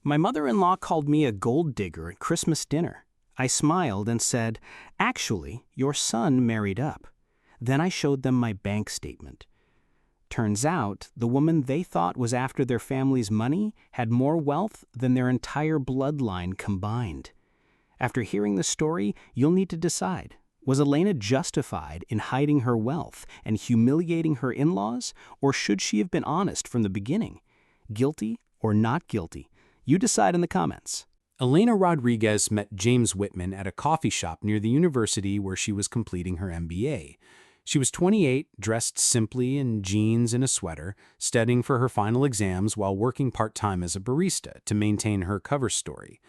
My mother-in-law called me a gold digger at Christmas dinner. I smiled and said, "Actually, your son married up." Then I showed them my bank statement. Turns out, the woman they thought was after their family's money had more wealth than their entire bloodline combined. After hearing the story, you'll need to decide. Was Elena justified in hiding her wealth and humiliating her in-laws, or should she have been honest from the beginning? Guilty or not guilty? You decide in the comments. Elena Rodriguez met James Whitman at a coffee shop near the university where she was completing her MBA. She was 28, dressed simply in jeans and a sweater, studying for her final exams while working part-time as a barista to maintain her cover story.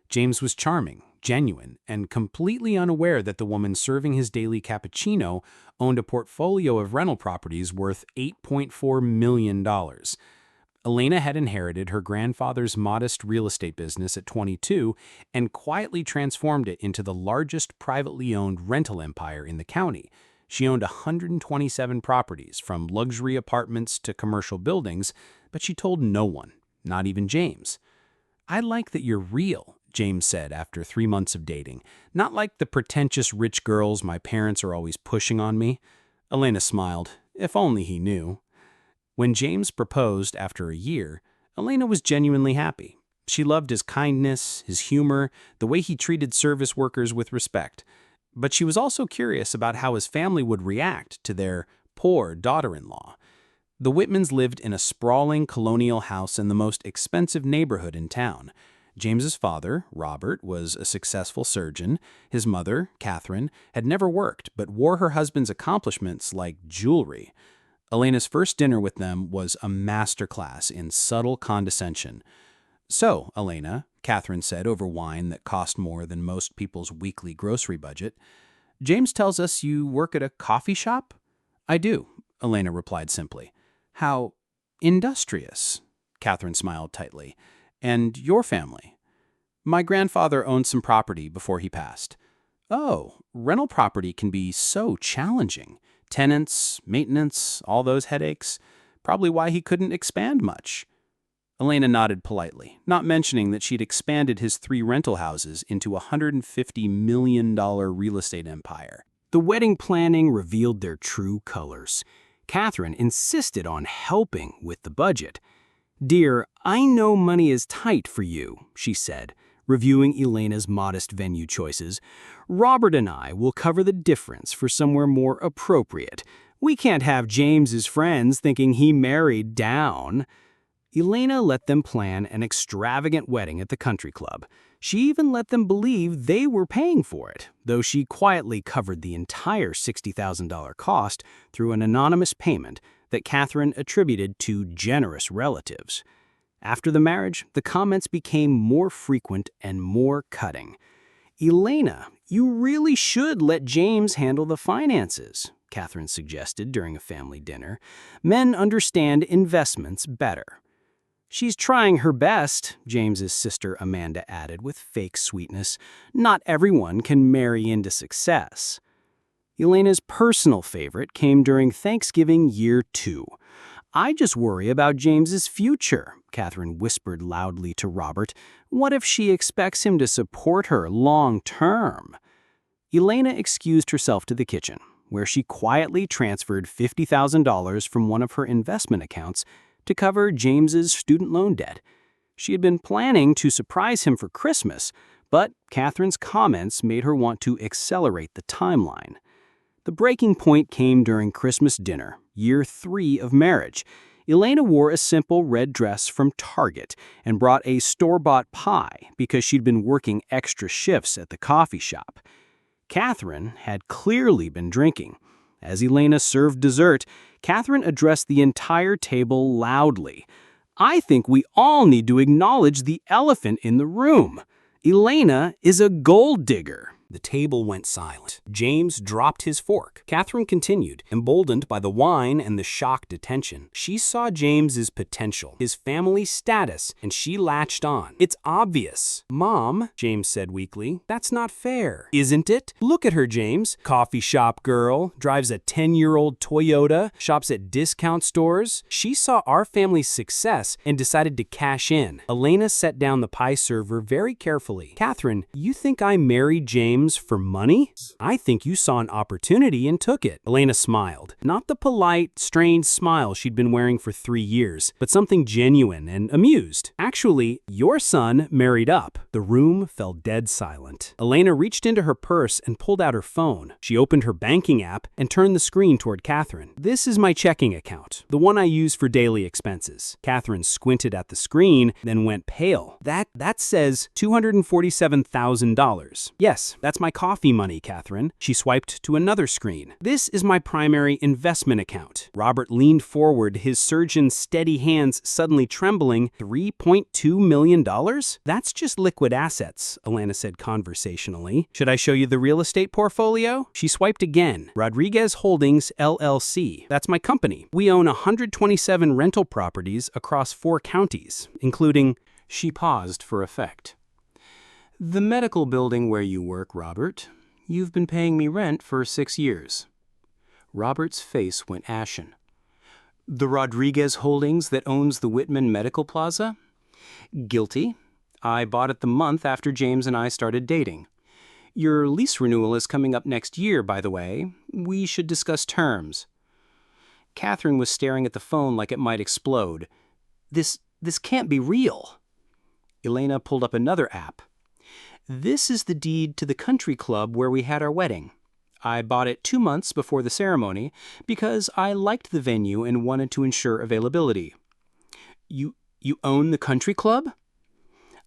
James was charming, genuine, and completely unaware that the woman serving his daily cappuccino owned a portfolio of rental properties worth $8.4 million. Elena had inherited her grandfather's modest real estate business at 22 and quietly transformed it into the largest privately owned rental empire in the county. She owned 127 properties, from luxury apartments to commercial buildings, but she told no one, not even James. "I like that you're real," James said after 3 months of dating. "Not like the pretentious rich girls my parents are always pushing on me." Elena smiled. If only he knew. When James proposed after a year, Elena was genuinely happy. She loved his kindness, his humor, the way he treated service workers with respect. But she was also curious about how his family would react to their poor daughter-in-law. The Whitmans lived in a sprawling colonial house in the most expensive neighborhood in town. James's father, Robert, was a successful surgeon. His mother, Catherine, had never worked but wore her husband's accomplishments like jewelry. Elena's first dinner with them was a masterclass in subtle condescension. "So, Elena," Catherine said over wine that cost more than most people's weekly grocery budget, "James tells us you work at a coffee shop?" "I do," Elena replied simply. "How industrious," Catherine smiled tightly. "And your family?" "My grandfather owned some property before he passed." "Oh, rental property can be so challenging. Tenants, maintenance, all those headaches. Probably why he couldn't expand much." Elena nodded politely, not mentioning that she'd expanded his 3 rental houses into a $150 million real estate empire. The wedding planning revealed their true colors. Catherine insisted on helping with the budget. "Dear, I know money is tight for you," she said, reviewing Elena's modest venue choices. "Robert and I will cover the difference for somewhere more appropriate. We can't have James's friends thinking he married down." Elena let them plan an extravagant wedding at the country club. She even let them believe they were paying for it, though she quietly covered the entire $60,000 cost through an anonymous payment that Catherine attributed to generous relatives. After the marriage, the comments became more frequent and more cutting. "Elena, you really should let James handle the finances," Catherine suggested during a family dinner. "Men understand investments better." "She's trying her best," James's sister Amanda added with fake sweetness. "Not everyone can marry into success." Elena's personal favorite came during Thanksgiving year 2. "I just worry about James's future," Catherine whispered loudly to Robert. "What if she expects him to support her long-term?" Elena excused herself to the kitchen, where she quietly transferred $50,000 from one of her investment accounts to cover James's student loan debt. She had been planning to surprise him for Christmas, but Catherine's comments made her want to accelerate the timeline. The breaking point came during Christmas dinner, year 3 of marriage. Elena wore a simple red dress from Target and brought a store-bought pie because she'd been working extra shifts at the coffee shop. Catherine had clearly been drinking. As Elena served dessert, Catherine addressed the entire table loudly. "I think we all need to acknowledge the elephant in the room. Elena is a gold digger." The table went silent. James dropped his fork. Catherine continued, emboldened by the wine and the shocked attention. She saw James's potential, his family status, and she latched on. It's obvious. Mom, James said weakly, that's not fair. Isn't it? Look at her, James. Coffee shop girl, drives a 10-year-old Toyota, shops at discount stores. She saw our family's success and decided to cash in. Elena set down the pie server very carefully. Catherine, you think I married James for money? I think you saw an opportunity and took it. Elena smiled. Not the polite, strained smile she'd been wearing for 3 years, but something genuine and amused. Actually, your son married up. The room fell dead silent. Elena reached into her purse and pulled out her phone. She opened her banking app and turned the screen toward Catherine. This is my checking account, the one I use for daily expenses. Catherine squinted at the screen, then went pale. That says $247,000. Yes, that's my coffee money, Catherine. She swiped to another screen. This is my primary investment account. Robert leaned forward, his surgeon's steady hands suddenly trembling. $3.2 million? That's just liquid assets, Elena said conversationally. Should I show you the real estate portfolio? She swiped again. Rodriguez Holdings, LLC. That's my company. We own 127 rental properties across 4 counties, including... She paused for effect. The medical building where you work, Robert. You've been paying me rent for 6 years. Robert's face went ashen. The Rodriguez Holdings that owns the Whitman Medical Plaza? Guilty. I bought it the month after James and I started dating. Your lease renewal is coming up next year, by the way. We should discuss terms. Catherine was staring at the phone like it might explode. This can't be real. Elena pulled up another app. This is the deed to the country club where we had our wedding. I bought it 2 months before the ceremony because I liked the venue and wanted to ensure availability. You own the country club?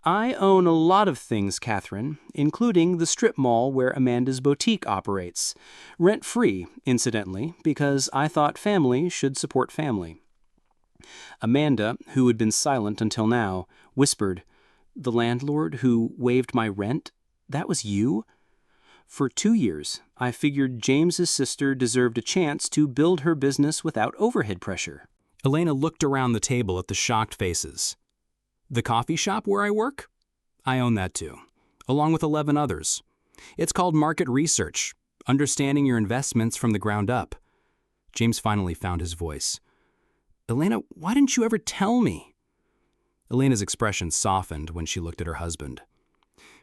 I own a lot of things, Catherine, including the strip mall where Amanda's boutique operates. Rent-free, incidentally, because I thought family should support family. Amanda, who had been silent until now, whispered, "The landlord who waived my rent? That was you?" For 2 years, I figured James's sister deserved a chance to build her business without overhead pressure. Elena looked around the table at the shocked faces. The coffee shop where I work? I own that too, along with 11 others. It's called market research, understanding your investments from the ground up. James finally found his voice. Elena, why didn't you ever tell me? Elena's expression softened when she looked at her husband.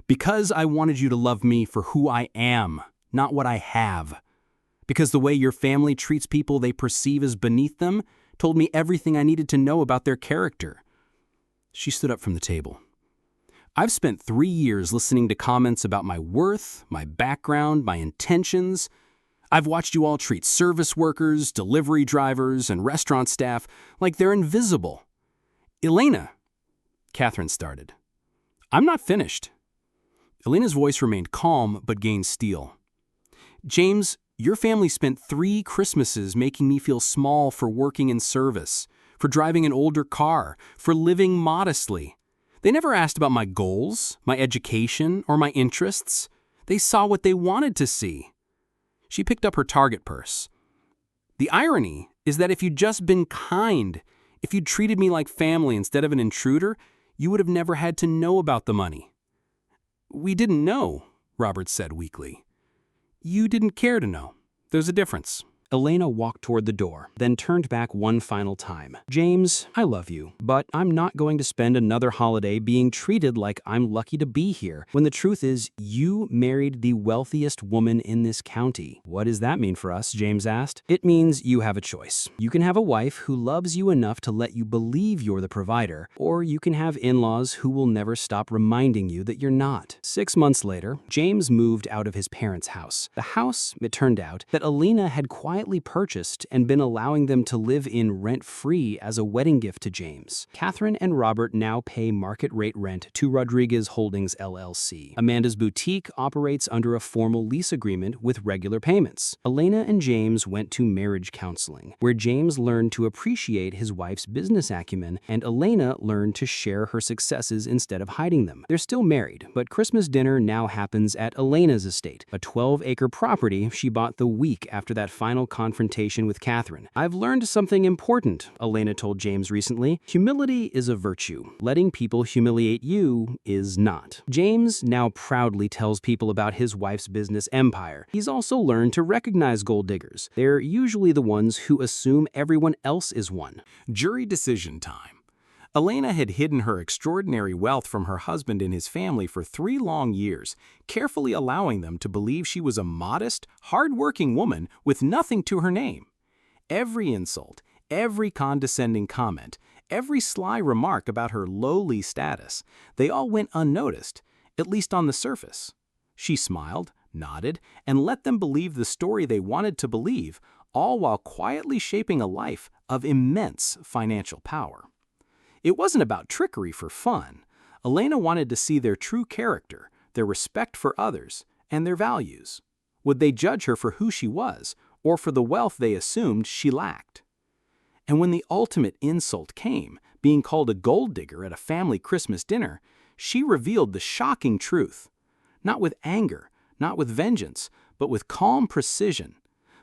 Because I wanted you to love me for who I am, not what I have. Because the way your family treats people they perceive as beneath them told me everything I needed to know about their character. She stood up from the table. I've spent 3 years listening to comments about my worth, my background, my intentions. I've watched you all treat service workers, delivery drivers, and restaurant staff like they're invisible. Elena, Catherine started. I'm not finished. Elena's voice remained calm but gained steel. James, your family spent 3 Christmases making me feel small for working in service, for driving an older car, for living modestly. They never asked about my goals, my education, or my interests. They saw what they wanted to see. She picked up her Target purse. The irony is that if you'd just been kind, if you'd treated me like family instead of an intruder, you would have never had to know about the money. We didn't know, Robert said weakly. You didn't care to know. There's a difference. Elena walked toward the door, then turned back one final time. James, I love you, but I'm not going to spend another holiday being treated like I'm lucky to be here, when the truth is you married the wealthiest woman in this county. What does that mean for us? James asked. It means you have a choice. You can have a wife who loves you enough to let you believe you're the provider, or you can have in-laws who will never stop reminding you that you're not. 6 months later, James moved out of his parents' house. The house, it turned out, that Elena had quietly quietly purchased and been allowing them to live in rent-free as a wedding gift to James. Catherine and Robert now pay market-rate rent to Rodriguez Holdings LLC. Amanda's boutique operates under a formal lease agreement with regular payments. Elena and James went to marriage counseling, where James learned to appreciate his wife's business acumen and Elena learned to share her successes instead of hiding them. They're still married, but Christmas dinner now happens at Elena's estate, a 12-acre property she bought the week after that final confrontation with Catherine. "I've learned something important," Elena told James recently. "Humility is a virtue. Letting people humiliate you is not." James now proudly tells people about his wife's business empire. He's also learned to recognize gold diggers. They're usually the ones who assume everyone else is one. Jury decision time. Elena had hidden her extraordinary wealth from her husband and his family for 3 long years, carefully allowing them to believe she was a modest, hard-working woman with nothing to her name. Every insult, every condescending comment, every sly remark about her lowly status, they all went unnoticed, at least on the surface. She smiled, nodded, and let them believe the story they wanted to believe, all while quietly shaping a life of immense financial power. It wasn't about trickery for fun. Elena wanted to see their true character, their respect for others, and their values. Would they judge her for who she was, or for the wealth they assumed she lacked? And when the ultimate insult came, being called a gold digger at a family Christmas dinner, she revealed the shocking truth. Not with anger, not with vengeance, but with calm precision.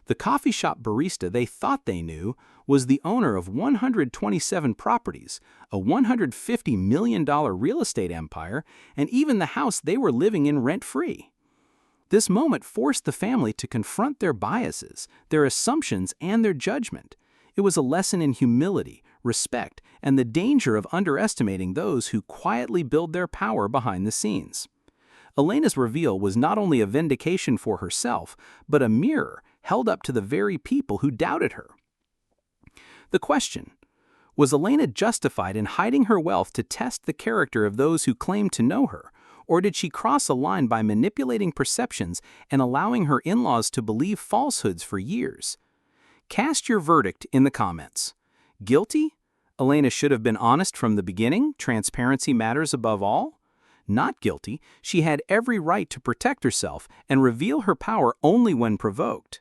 The coffee shop barista they thought they knew was the owner of 127 properties, a $150 million real estate empire, and even the house they were living in rent-free. This moment forced the family to confront their biases, their assumptions, and their judgment. It was a lesson in humility, respect, and the danger of underestimating those who quietly build their power behind the scenes. Elena's reveal was not only a vindication for herself, but a mirror held up to the very people who doubted her. The question: was Elena justified in hiding her wealth to test the character of those who claimed to know her, or did she cross a line by manipulating perceptions and allowing her in-laws to believe falsehoods for years? Cast your verdict in the comments. Guilty? Elena should have been honest from the beginning. Transparency matters above all. Not guilty. She had every right to protect herself and reveal her power only when provoked.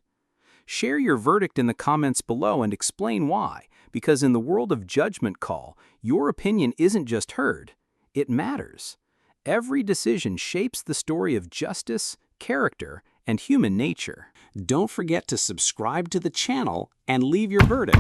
Share your verdict in the comments below and explain why, because in the world of judgment call, your opinion isn't just heard, it matters. Every decision shapes the story of justice, character, and human nature. Don't forget to subscribe to the channel and leave your verdict.